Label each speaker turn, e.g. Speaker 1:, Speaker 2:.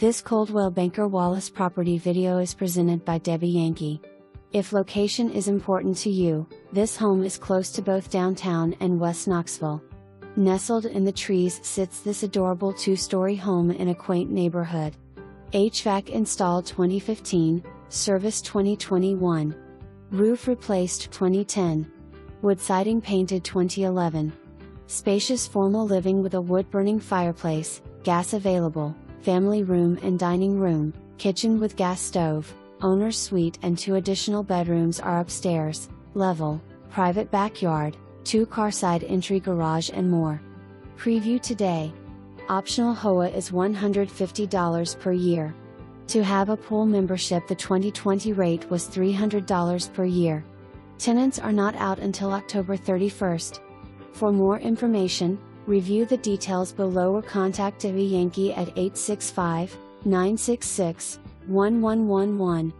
Speaker 1: This Coldwell Banker Wallace property video is presented by Debbie Yankey. If location is important to you, this home is close to both downtown and West Knoxville. Nestled in the trees sits this adorable two-story home in a quaint neighborhood. HVAC installed 2015, service 2021. Roof replaced 2010. Wood siding painted 2011. Spacious formal living with a wood-burning fireplace, gas available, family room and dining room, kitchen with gas stove, owner's suite and 2 additional bedrooms are upstairs, level, private backyard, 2-car side entry garage and more. Preview today. Optional HOA is $150 per year. To have a pool membership, the 2020 rate was $300 per year. Tenants are not out until October 31st. For more information, review the details below or contact Debbie Yankey at 865-966-1111.